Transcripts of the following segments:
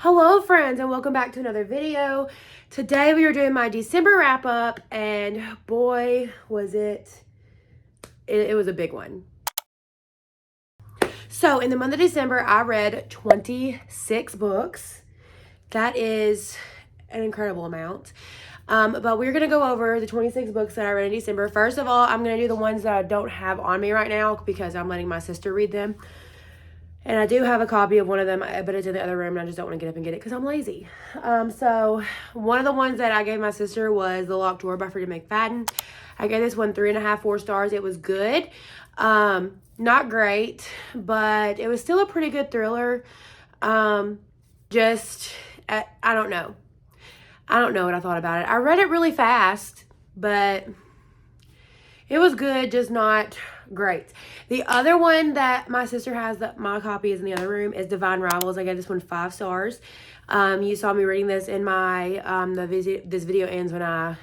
Hello friends, and welcome back to another video. Today we are doing my December wrap up, and boy was it was a big one. So in the month of December I read 26 books. That is an incredible amount. But we're going to go over the 26 books that I read in December. First of all, I'm going to do the ones that I don't have on me right now because I'm letting my sister read them. And I do have a copy of one of them, but it's in the other room, and I just don't want to get up and get it because I'm lazy. So one of the ones that I gave my sister was The Locked Door by Freida McFadden. I gave this one 3.5, 4 stars. It was good. Not great, but it was still a pretty good thriller. I don't know. I don't know what I thought about it. I read it really fast, but it was good, just not great. The other one that my sister has, that my copy is in the other room, is Divine Rivals. I gave this one 5 stars. You saw me reading this in my this video ends when I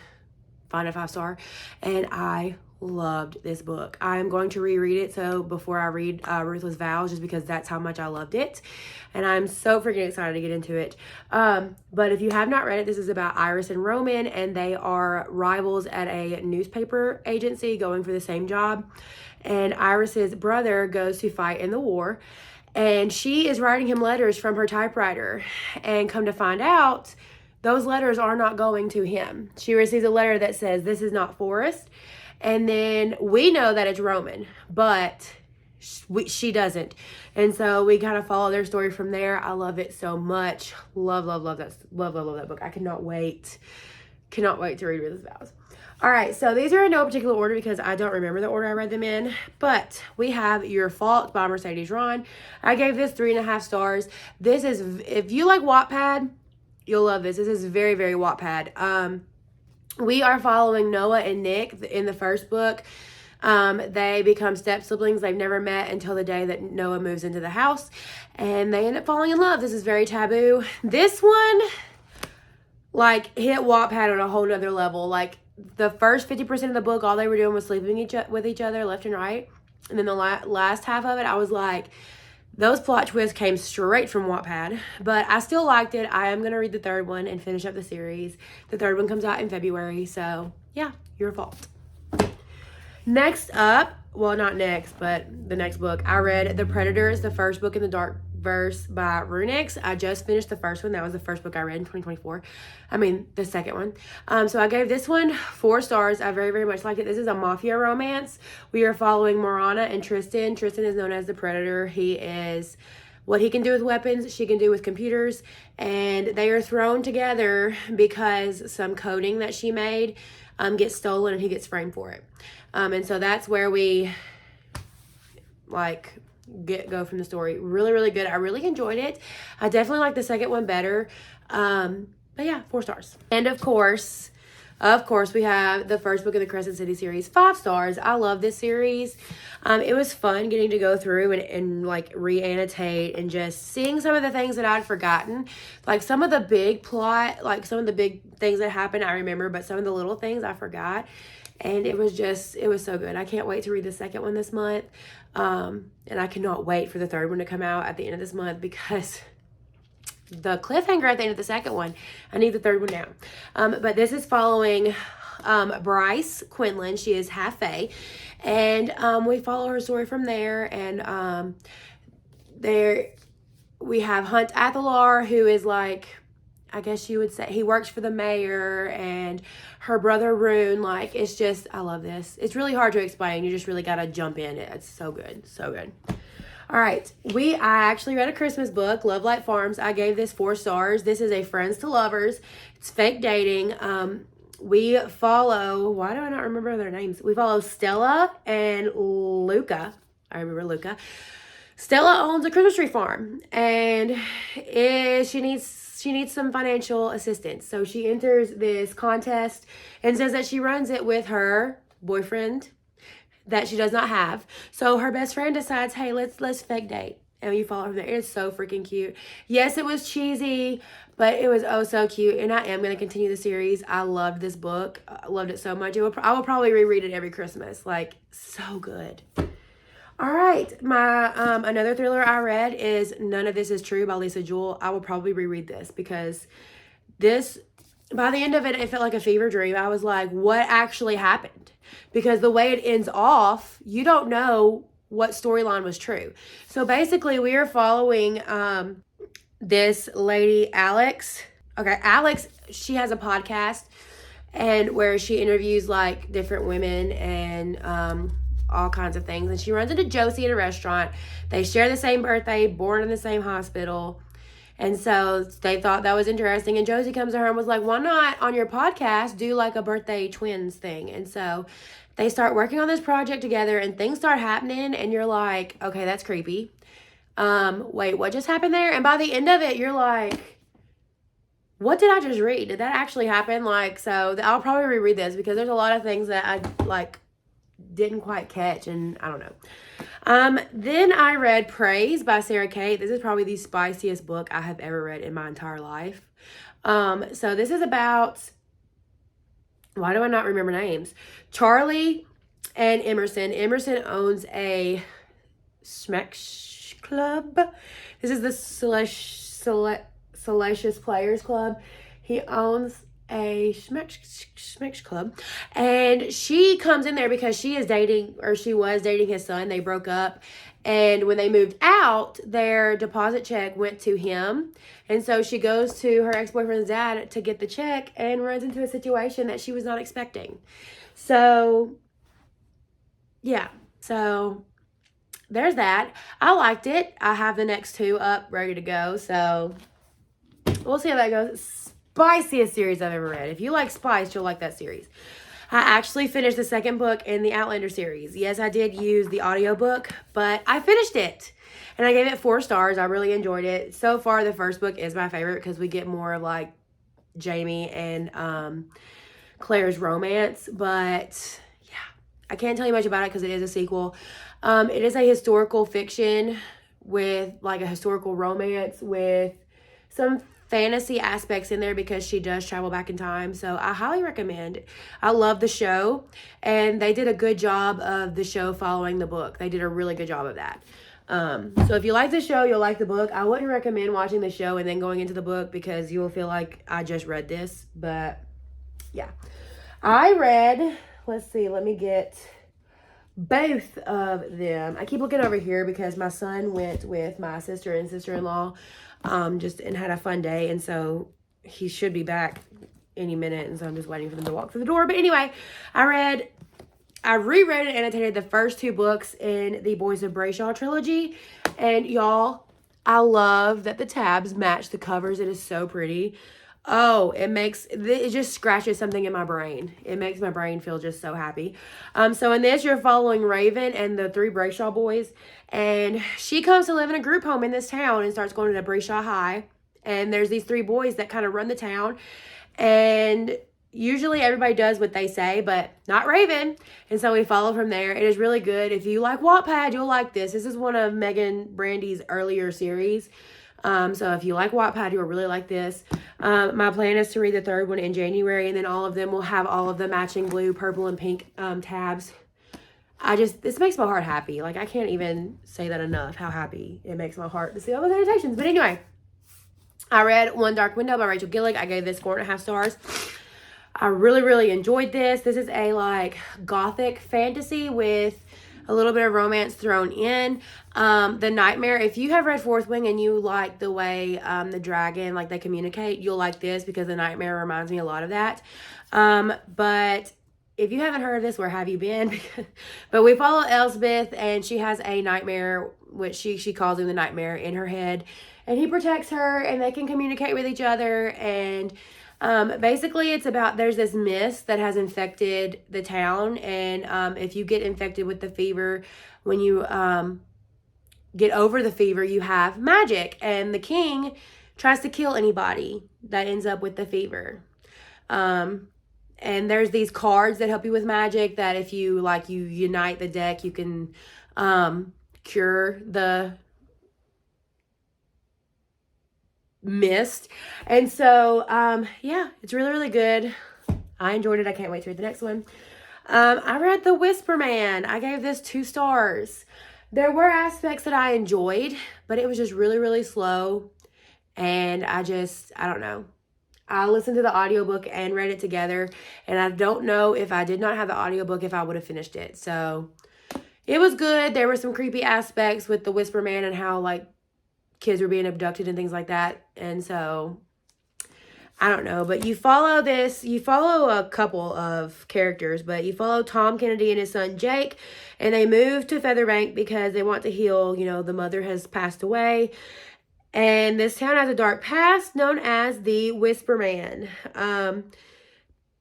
find a 5 star, and I loved this book. I'm going to reread it so before I read Ruthless Vows, just because that's how much I loved it, and I'm so freaking excited to get into it. But if you have not read it, this is about Iris and Roman, and they are rivals at a newspaper agency going for the same job. And Iris's brother goes to fight in the war, and she is writing him letters from her typewriter, and come to find out, those letters are not going to him. She receives a letter that says, "This is not Forrest." And then we know that it's Roman, but she doesn't. And so we kind of follow their story from there. I love it so much. Love that book. I cannot wait to read Ruthless Vows. All right, so these are in no particular order because I don't remember the order I read them in. But we have Your Fault by Mercedes Ron. I gave this 3.5 stars. This is, if you like Wattpad, you'll love this. This is very, very Wattpad. We are following Noah and Nick in the first book. They become step siblings. They've never met until the day that Noah moves into the house, and they end up falling in love. This is very taboo. This one, like, hit Wattpad on a whole nother level. Like, the first 50% of the book, all they were doing was sleeping with each other left and right. And then the last half of it, I was like, those plot twists came straight from Wattpad, but I still liked it. I am going to read the third one and finish up the series. The third one comes out in February, so yeah, Your Fault. Next up, well, not next, but the next book, I read The Predators, the first book in the Dark Verse by Runix. I just finished the first one. That was the first book I read in 2024. I mean, the second one. So I gave this one 4 stars. I very, very much liked it. This is a mafia romance. We are following Morana and Tristan. Tristan is known as the Predator. He is, what he can do with weapons, she can do with computers. And they are thrown together because some coding that she made gets stolen, and he gets framed for it. And so that's where we, like, go from the story. Really, really good. I really enjoyed it. I definitely like the second one better. But yeah, 4 stars. And of course, we have the first book of the Crescent City series, 5 stars. I love this series. It was fun getting to go through and like re-annotate and just seeing some of the things that I'd forgotten. Like some of the big plot, like some of the big things that happened, I remember, but some of the little things I forgot. And it was so good. I can't wait to read the second one this month. And I cannot wait for the third one to come out at the end of this month, because the cliffhanger at the end of the second one, I need the third one now. But this is following Bryce Quinlan. She is half Fae. And we follow her story from there. And there we have Hunt Athalar, who is like, I guess you would say, he works for the mayor, and her brother Rune. Like, it's just, I love this. It's really hard to explain. You just really got to jump in. It's so good. So good. All right. I actually read a Christmas book, Love Light Farms. I gave this 4 stars. This is a friends to lovers. It's fake dating. We follow, why do I not remember their names? We follow Stella and Luca. I remember Luca. Stella owns a Christmas tree farm, and she needs some financial assistance. So she enters this contest and says that she runs it with her boyfriend that she does not have. So her best friend decides, hey, let's fake date. And you follow her there. It's so freaking cute. Yes, it was cheesy, but it was oh so cute. And I am going to continue the series. I loved this book. I loved it so much. I will probably reread it every Christmas. Like, so good. All right, my another thriller I read is None of This Is True by Lisa Jewell. I will probably reread this because this, by the end of it, it felt like a fever dream. I was like, what actually happened? Because the way it ends off, you don't know what storyline was true. So basically, we are following this lady, Alex. Okay, Alex, she has a podcast and where she interviews like different women and all kinds of things. And she runs into Josie at a restaurant. They share the same birthday, born in the same hospital. And so they thought that was interesting. And Josie comes to her and was like, why not on your podcast do like a birthday twins thing? And so they start working on this project together and things start happening. And you're like, okay, that's creepy. Wait, what just happened there? And by the end of it, you're like, what did I just read? Did that actually happen? Like, so I'll probably reread this because there's a lot of things that I like didn't quite catch, and I don't know. Then I read Praise by Sarah Kate. This is probably the spiciest book I have ever read in my entire life. So this is about, why do I not remember names? Charlie and Emerson. Emerson owns a Smash Club. This is the Salacious Players Club. He owns a Schmecks Club, and she comes in there because she is dating, or she was dating his son. They broke up, and when they moved out, their deposit check went to him, and so she goes to her ex-boyfriend's dad to get the check and runs into a situation that she was not expecting. So yeah, so there's that. I liked it. I have the next two up ready to go, so we'll see how that goes. Spiciest series I've ever read. If you like spice, you'll like that series. I actually finished the second book in the Outlander series. Yes, I did use the audiobook, but I finished it. And I gave it 4 stars. I really enjoyed it. So far, the first book is my favorite because we get more of like Jamie and Claire's romance. But yeah, I can't tell you much about it because it is a sequel. It is a historical fiction with like a historical romance with some fantasy aspects in there because she does travel back in time. So I highly recommend it. I love the show, and they did a good job of the show following the book. They did a really good job of that. So if you like the show, you'll like the book. I wouldn't recommend watching the show and then going into the book because you will feel like I just read this. But yeah, I read, let's see, let me get both of them. I keep looking over here because my son went with my sister and sister-in-law and had a fun day, and so he should be back any minute, and so I'm just waiting for them to walk through the door. But anyway, I reread and annotated the first 2 books in the Boys of Brayshaw trilogy, and y'all, I love that the tabs match the covers. It is so pretty. Oh, it just scratches something in my brain. It makes my brain feel just so happy. So in this, you're following Raven and the 3 Brayshaw boys, and she comes to live in a group home in this town and starts going to Brayshaw High. And there's these 3 boys that kind of run the town, and usually everybody does what they say, but not Raven. And so we follow from there. It is really good. If you like Wattpad, you'll like this. This is one of Megan Brandy's earlier series. So if you like Wattpad, you'll really like this. My plan is to read the 3rd one in January, and then all of them will have all of the matching blue, purple, and pink tabs. This makes my heart happy. Like, I can't even say that enough, how happy it makes my heart to see all those annotations. But anyway, I read One Dark Window by Rachel Gillick. I gave this 4.5 stars. I really, really enjoyed this. This is a, like, gothic fantasy with a little bit of romance thrown in. The Nightmare, if you have read Fourth Wing and you like the way the dragon, like, they communicate, you'll like this because the Nightmare reminds me a lot of that. But if you haven't heard of this, where have you been? But we follow Elspeth, and she has a nightmare, which she calls him the Nightmare, in her head. And he protects her, and they can communicate with each other. And basically, it's about, there's this mist that has infected the town. And if you get infected with the fever, when you get over the fever, you have magic. And the king tries to kill anybody that ends up with the fever. And there's these cards that help you with magic that if you, like, you unite the deck, you can cure the mist. And so, yeah, it's really, really good. I enjoyed it. I can't wait to read the next one. I read The Whisper Man. I gave this 2 stars. There were aspects that I enjoyed, but it was just really, really slow. And I don't know. I listened to the audiobook and read it together. And I don't know if I did not have the audiobook if I would have finished it. So it was good. There were some creepy aspects with the Whisper Man and how like kids were being abducted and things like that. And so I don't know, but you follow a couple of characters, but you follow Tom Kennedy and his son Jake, and they move to Featherbank because they want to heal, the mother has passed away. And this town has a dark past known as the Whisper Man.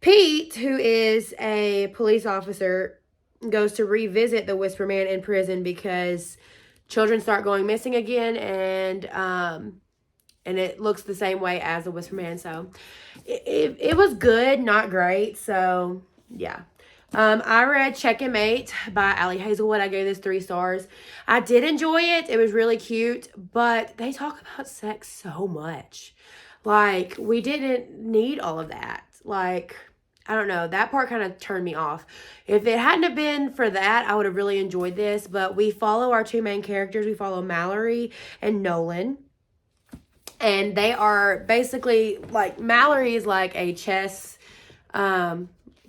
Pete, who is a police officer, goes to revisit the Whisper Man in prison because children start going missing again, and it looks the same way as the Whisper Man. So it was good, not great. So yeah. I read Check and Mate by Allie Hazelwood. I gave this 3 stars. I did enjoy it. It was really cute, but they talk about sex so much. Like, we didn't need all of that. Like, I don't know. That part kind of turned me off. If it hadn't have been for that, I would have really enjoyed this. But we follow our 2 main characters. We follow Mallory and Nolan. And they are basically, like, Mallory is like a chess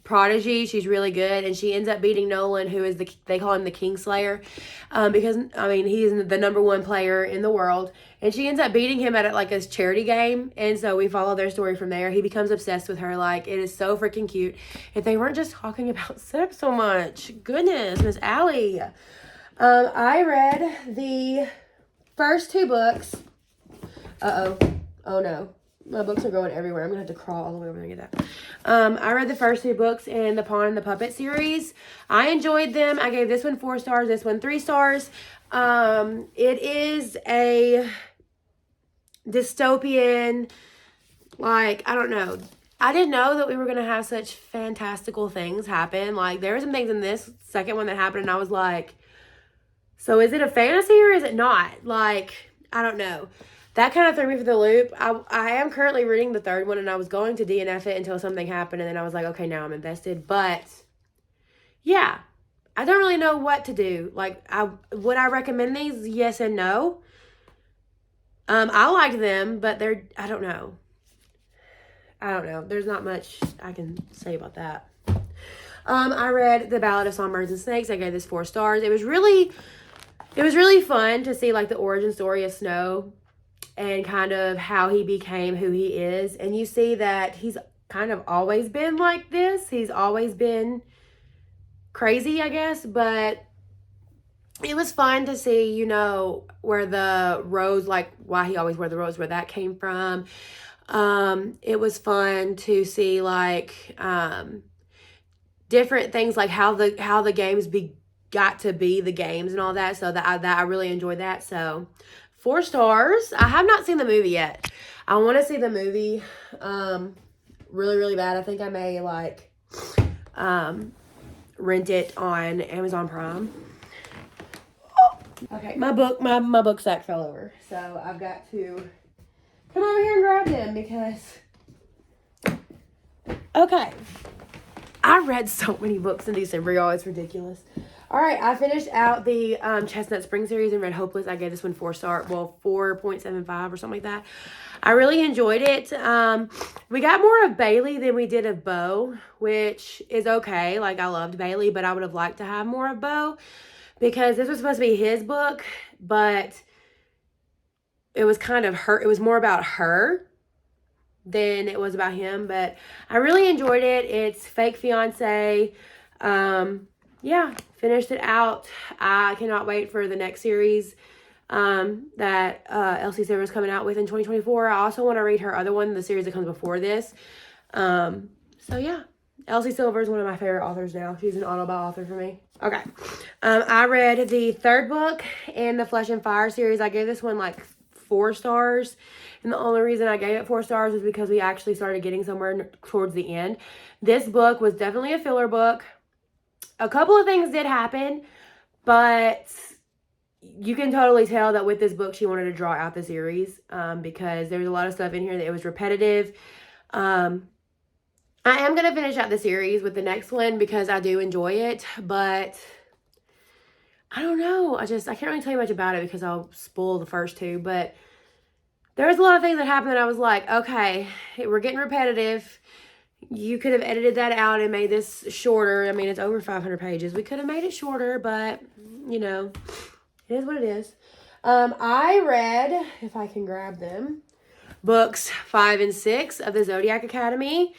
prodigy. She's really good, and she ends up beating Nolan, who is they call him the Kingslayer, because he's the #1 player in the world, and she ends up beating him at like a charity game. And so we follow their story from there. He becomes obsessed with her. Like, it is so freaking cute. If they weren't just talking about sex so much, goodness, Miss Allie. I read the first 2 books. Oh no. My books are going everywhere. I'm going to have to crawl all the way over there to get that. I read the first 2 books in the Pawn and the Puppet series. I enjoyed them. I gave this one 4 stars, this one 3 stars. It is a dystopian, like, I don't know. I didn't know that we were going to have such fantastical things happen. Like, there were some things in this second one that happened, and I was like, so is it a fantasy or is it not? Like, I don't know. That kind of threw me for the loop. I am currently reading the 3rd one, and I was going to DNF it until something happened, and then I was like, okay, now I'm invested. But, yeah, I don't really know what to do. Like, would I recommend these? Yes and no. I like them, but I don't know. There's not much I can say about that. I read The Ballad of Songbirds and Snakes. I gave this 4 stars. It was really fun to see, like, the origin story of Snow and kind of how he became who he is. And you see that he's kind of always been like this. He's always been crazy, I guess. But it was fun to see, where the rose, like, why he always wore the rose, where that came from. It was fun to see, like, different things, like how the games got to be the games and all that. So that I really enjoyed that. So 4 stars. I have not seen the movie yet. I want to see the movie really, really bad. I think I may, like, rent it on Amazon Prime. Okay, my book sack fell over. So I've got to come over here and grab them because... Okay. I read so many books in December, y'all. It's ridiculous. All right, I finished out the Chestnut Spring series and read Hopeless. I gave this one 4.75 or something like that. I really enjoyed it. We got more of Bailey than we did of Bo, which is okay. Like, I loved Bailey, but I would have liked to have more of Bo because this was supposed to be his book, but it was kind of her. It was more about her than it was about him, but I really enjoyed it. It's Fake Fiance. Yeah, finished it out. I cannot wait for the next series that Elsie Silver is coming out with in 2024. I also want to read her other one, the series that comes before this. So yeah, Elsie Silver is one of my favorite authors now. She's an autobiography author for me. Okay, I read the 3rd book in the Flesh and Fire series. I gave this one like 4 stars. And the only reason I gave it 4 stars was because we actually started getting somewhere towards the end. This book was definitely a filler book. A couple of things did happen, but you can totally tell that with this book, she wanted to draw out the series because there was a lot of stuff in here that it was repetitive. I am going to finish out the series with the next one because I do enjoy it, but I don't know. I can't really tell you much about it because I'll spoil the first two, but there's a lot of things that happened that I was like, okay, we're getting repetitive. You could have edited that out and made this shorter. I mean, it's over 500 pages. We could have made it shorter, but, you know, it is what it is. I read, if I can grab them, books 5 and 6 of the Zodiac Academy.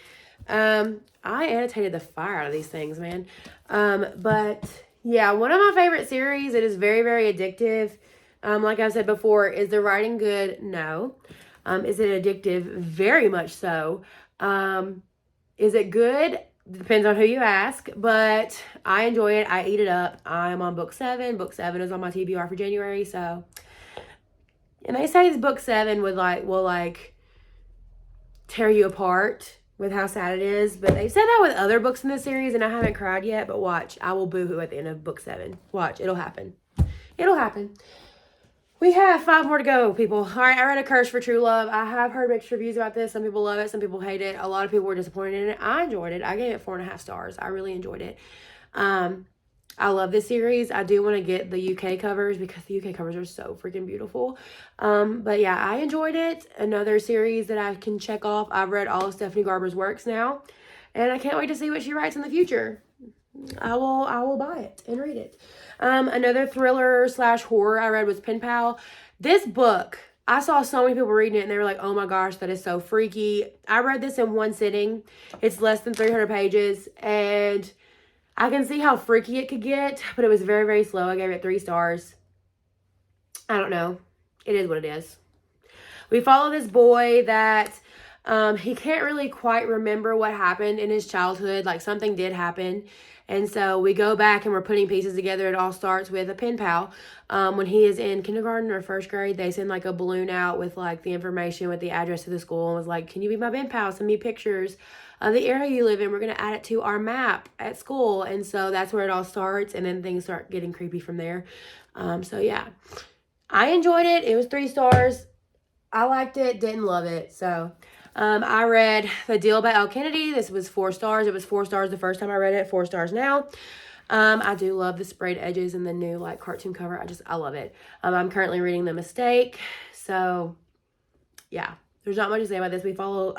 I annotated the fire out of these things, man. But, yeah, one of my favorite series. It is very, very addictive. Like I said before, is the writing good? No. Is it addictive? Very much so. Is it good? Depends on who you ask, but I enjoy it. I eat it up. I'm on book 7. Book 7 is on my TBR for January, so. And they say this book 7 will tear you apart with how sad it is, but they said that with other books in this series, and I haven't cried yet, but watch. I will boohoo at the end of book 7. Watch. It'll happen. It'll happen. We have 5 more to go, people. All right, I read A Curse for True Love. I have heard mixed reviews about this. Some people love it. Some people hate it. A lot of people were disappointed in it. I enjoyed it. I gave it 4.5 stars. I really enjoyed it. I love this series. I do want to get the UK covers because the UK covers are so freaking beautiful. But yeah, I enjoyed it. Another series that I can check off. I've read all of Stephanie Garber's works now, and I can't wait to see what she writes in the future. I will buy it and read it. Another thriller / horror I read was Pen Pal. This book, I saw so many people reading it and they were like, oh my gosh, that is so freaky. I read this in one sitting. It's less than 300 pages and I can see how freaky it could get, but it was very, very slow. I gave it 3 stars. I don't know. It is what it is. We follow this boy that he can't really quite remember what happened in his childhood. Like something did happen. And so we go back and we're putting pieces together. It all starts with a pen pal. When he is in kindergarten or first grade, they send like a balloon out with like the information with the address of the school and was like, can you be my pen pal? Send me pictures of the area you live in. We're going to add it to our map at school. And so that's where it all starts. And then things start getting creepy from there. So yeah, I enjoyed it. It was 3 stars. I liked it. Didn't love it. So I read The Deal by L. Kennedy. This was 4 stars. It was 4 stars the first time I read it. 4 stars now. I do love the sprayed edges and the new like cartoon cover. I love it. I'm currently reading The Mistake. So yeah, there's not much to say about this. We follow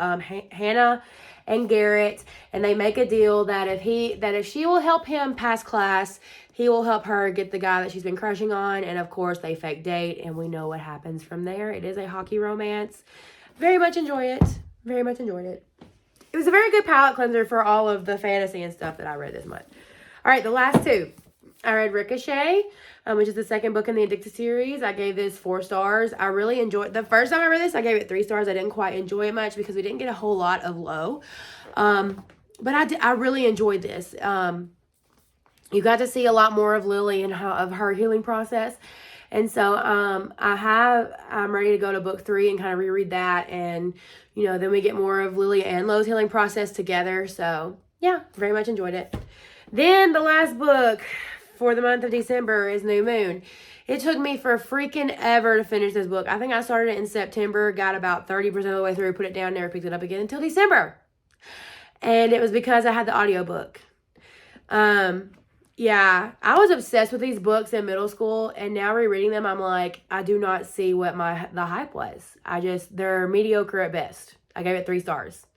Hannah and Garrett, and they make a deal that if she will help him pass class, he will help her get the guy that she's been crushing on. And of course they fake date and we know what happens from there. It is a hockey romance. Very much enjoy it. Very much enjoyed it. It was a very good palate cleanser for all of the fantasy and stuff that I read this month. All right, the last 2. I read Ricochet, which is the second book in the Addicted series. I gave this 4 stars. I really enjoyed the first time I read this. I gave it 3 stars. I didn't quite enjoy it much because we didn't get a whole lot of low. But I really enjoyed this. You got to see a lot more of Lily and of her healing process. And so I'm ready to go to book 3 and kind of reread that. And, you know, then we get more of Lily and Lo's healing process together. So, yeah, very much enjoyed it. Then the last book for the month of December is New Moon. It took me for freaking ever to finish this book. I think I started it in September, got about 30% of the way through, put it down, never picked it up again until December. And it was because I had the audiobook. Yeah, I was obsessed with these books in middle school, and now rereading them, I'm like, I do not see what the hype was. They're mediocre at best. I gave it 3 stars.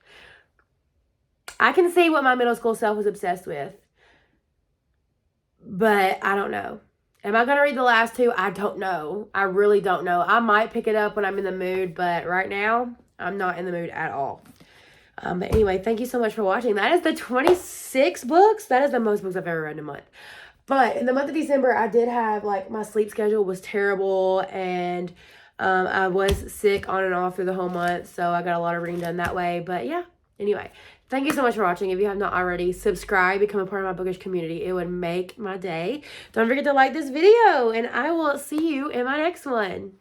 I can see what my middle school self was obsessed with, but I don't know. Am I going to read the last 2? I don't know. I really don't know. I might pick it up when I'm in the mood, but right now, I'm not in the mood at all. But anyway, thank you so much for watching. That is the 26 books. That is the most books I've ever read in a month. But in the month of December, I did have, like, my sleep schedule was terrible. And I was sick on and off through the whole month. So I got a lot of reading done that way. But yeah, anyway, thank you so much for watching. If you have not already, subscribe, become a part of my bookish community. It would make my day. Don't forget to like this video. And I will see you in my next one.